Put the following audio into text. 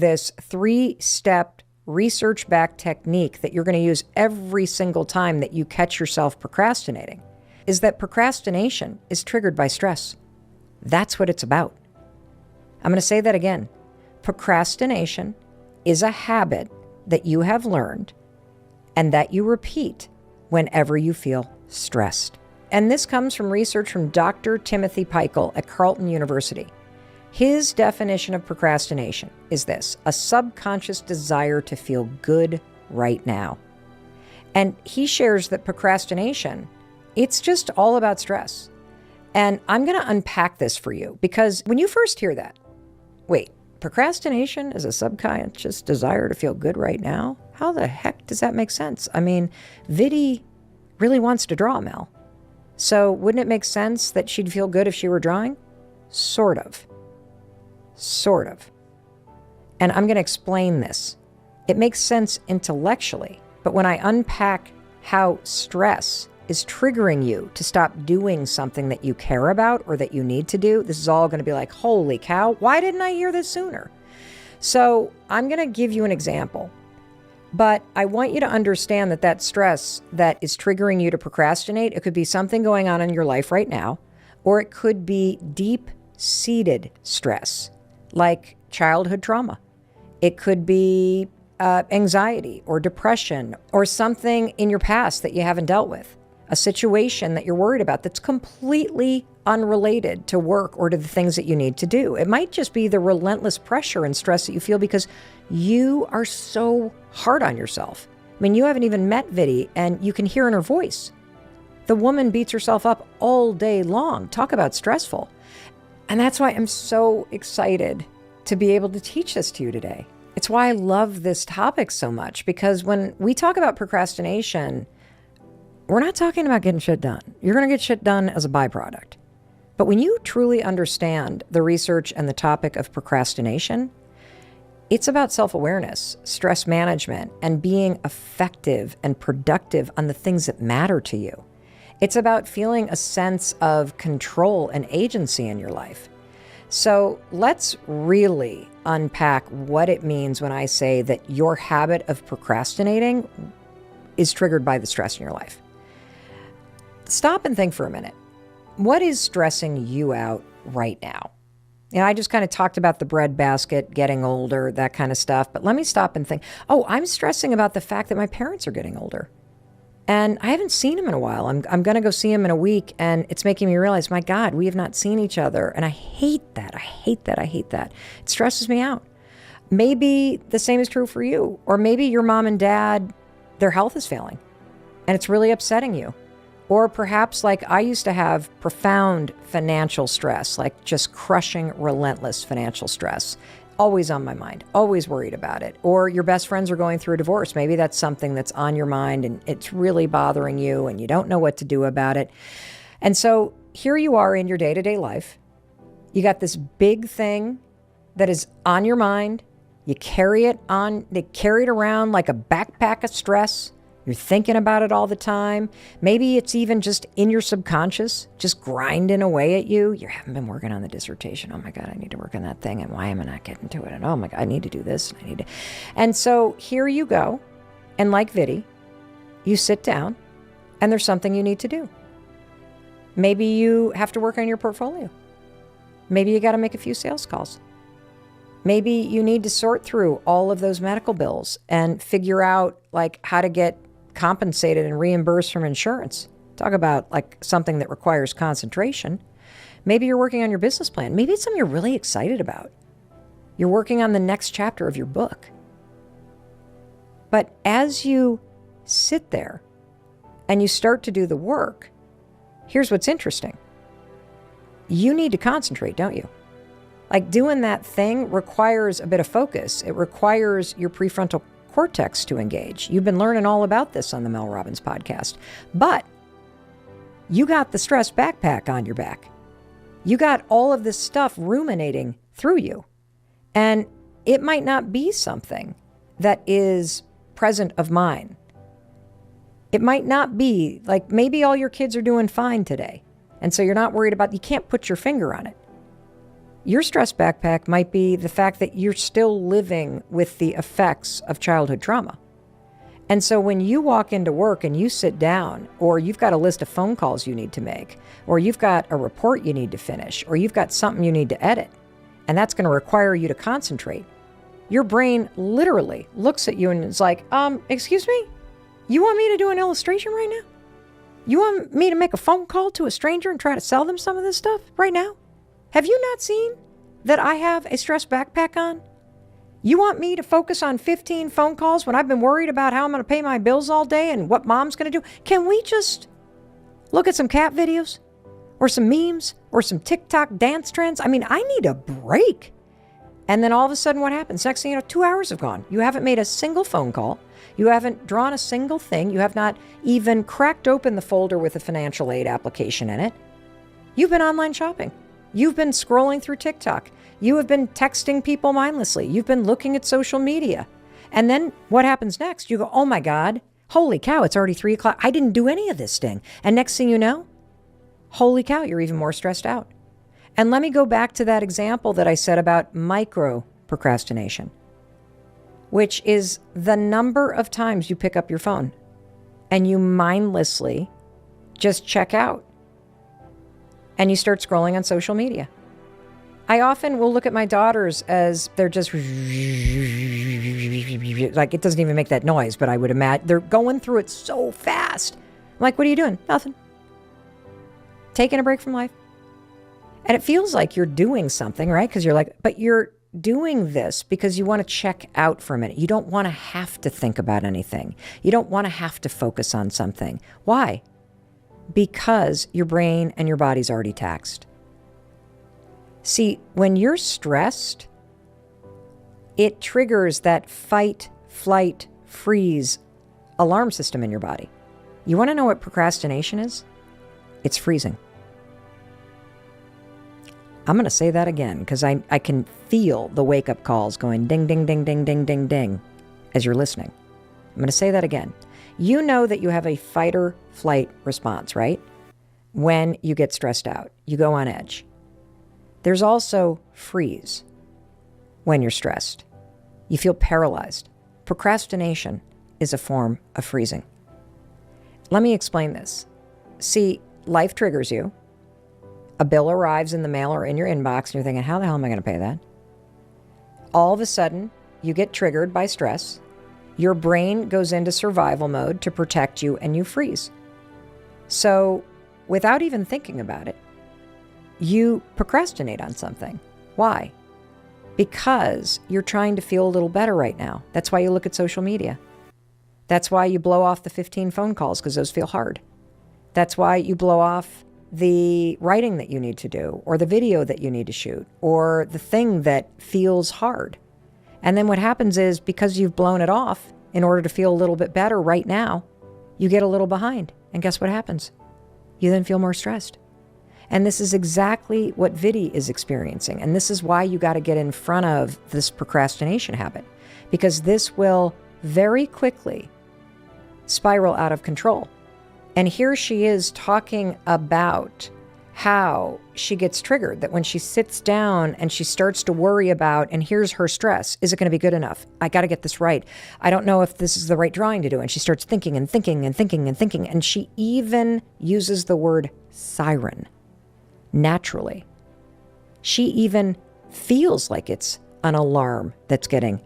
this 3-step research-backed technique that you're going to use every single time that you catch yourself procrastinating is that procrastination is triggered by stress. That's what it's about. I'm going to say that again. Procrastination is a habit that you have learned and that you repeat whenever you feel stressed. And this comes from research from Dr. Timothy Peichel at Carleton University. His definition of procrastination is this: a subconscious desire to feel good right now. And he shares that procrastination, it's just all about stress. And I'm going to unpack this for you, because when you first hear that, wait, procrastination is a subconscious desire to feel good right now? How the heck does that make sense? I mean, Viddy really wants to draw, Mel. So wouldn't it make sense that she'd feel good if she were drawing? Sort of. And I'm going to explain this. It makes sense intellectually, but when I unpack how stress is triggering you to stop doing something that you care about or that you need to do, this is all going to be like, holy cow, why didn't I hear this sooner? So I'm going to give you an example, but I want you to understand that that stress that is triggering you to procrastinate, it could be something going on in your life right now, or it could be deep-seated stress, like childhood trauma. It could be anxiety or depression or something in your past that you haven't dealt with, a situation that you're worried about that's completely unrelated to work or to the things that you need to do. It might just be the relentless pressure and stress that you feel because you are so hard on yourself. I mean, you haven't even met Viddy, and you can hear in her voice. The woman beats herself up all day long. Talk about stressful. And that's why I'm so excited to be able to teach this to you today. It's why I love this topic so much, because when we talk about procrastination, we're not talking about getting shit done. You're going to get shit done as a byproduct. But when you truly understand the research and the topic of procrastination, it's about self-awareness, stress management, and being effective and productive on the things that matter to you. It's about feeling a sense of control and agency in your life. So let's really unpack what it means when I say that your habit of procrastinating is triggered by the stress in your life. Stop and think for a minute. What is stressing you out right now? I just kind of talked about the breadbasket, getting older, that kind of stuff. But let me stop and think, I'm stressing about the fact that my parents are getting older. And I haven't seen him in a while. I'm going to go see him in a week, and it's making me realize, my God, we have not seen each other. And I hate that. It stresses me out. Maybe the same is true for you. Or maybe your mom and dad, their health is failing, and it's really upsetting you. Or perhaps like I used to have profound financial stress, like just crushing, relentless financial stress. Always on my mind, always worried about it. Or your best friends are going through a divorce. Maybe that's something that's on your mind and it's really bothering you and you don't know what to do about it. And so here you are in your day-to-day life. You got this big thing that is on your mind. They carry it around like a backpack of stress. You're thinking about it all the time. Maybe it's even just in your subconscious, just grinding away at you. You haven't been working on the dissertation. Oh my God, I need to work on that thing. And why am I not getting to it? And oh my God, I need to do this. And so here you go. And like Viddy, you sit down and there's something you need to do. Maybe you have to work on your portfolio. Maybe you got to make a few sales calls. Maybe you need to sort through all of those medical bills and figure out like how to get compensated and reimbursed from insurance. Talk about like something that requires concentration. Maybe you're working on your business plan. Maybe it's something you're really excited about. You're working on the next chapter of your book. But as you sit there and you start to do the work, here's what's interesting. You need to concentrate, don't you? Like doing that thing requires a bit of focus. It requires your prefrontal cortex to engage. You've been learning all about this on the Mel Robbins podcast. But you got the stress backpack on your back. You got all of this stuff ruminating through you. And it might not be something that is present of mind. It might not be like maybe all your kids are doing fine today. And so you're not worried about, you can't put your finger on it. Your stress backpack might be the fact that you're still living with the effects of childhood trauma. And so when you walk into work and you sit down, or you've got a list of phone calls you need to make, or you've got a report you need to finish, or you've got something you need to edit, and that's going to require you to concentrate, your brain literally looks at you and is like, excuse me? You want me to do an illustration right now? You want me to make a phone call to a stranger and try to sell them some of this stuff right now? Have you not seen that I have a stress backpack on? You want me to focus on 15 phone calls when I've been worried about how I'm going to pay my bills all day and what mom's going to do? Can we just look at some cat videos or some memes or some TikTok dance trends? I mean, I need a break. And then all of a sudden what happens? Next thing you know, 2 hours have gone. You haven't made a single phone call. You haven't drawn a single thing. You have not even cracked open the folder with a financial aid application in it. You've been online shopping. You've been scrolling through TikTok. You have been texting people mindlessly. You've been looking at social media. And then what happens next? You go, oh my God, holy cow, it's already 3 o'clock. I didn't do any of this thing. And next thing you know, holy cow, you're even more stressed out. And let me go back to that example that I said about micro procrastination, which is the number of times you pick up your phone and you mindlessly just check out and you start scrolling on social media. I often will look at my daughters as they're just like, it doesn't even make that noise, but I would imagine they're going through it so fast. I'm like, what are you doing? Nothing. Taking a break from life. And it feels like you're doing something, right? Because you're like, but you're doing this because you want to check out for a minute. You don't want to have to think about anything. You don't want to have to focus on something. Why? Because your brain and your body's already taxed. See, when you're stressed, it triggers that fight, flight, freeze alarm system in your body. You want to know what procrastination is? It's freezing. I'm going to say that again because I can feel the wake-up calls going ding, ding, ding, ding, ding, ding, ding as you're listening. I'm going to say that again. You know that you have a fight or flight response, right? When you get stressed out, you go on edge. There's also freeze when you're stressed. You feel paralyzed. Procrastination is a form of freezing. Let me explain this. See, life triggers you. A bill arrives in the mail or in your inbox, and you're thinking, how the hell am I going to pay that? All of a sudden, you get triggered by stress. Your brain goes into survival mode to protect you, and you freeze. So, without even thinking about it, you procrastinate on something. Why? Because you're trying to feel a little better right now. That's why you look at social media. That's why you blow off the 15 phone calls, because those feel hard. That's why you blow off the writing that you need to do, or the video that you need to shoot, or the thing that feels hard. And then what happens is, because you've blown it off in order to feel a little bit better right now, you get a little behind. And guess what happens? You then feel more stressed. And this is exactly what Vidi is experiencing. And this is why you got to get in front of this procrastination habit, because this will very quickly spiral out of control. And here she is talking about how she gets triggered, that when she sits down and she starts to worry about, and here's her stress, is it going to be good enough? I got to get this right. I don't know if this is the right drawing to do. And she starts thinking and thinking and thinking and thinking. And she even uses the word siren naturally. She even feels like it's an alarm that's getting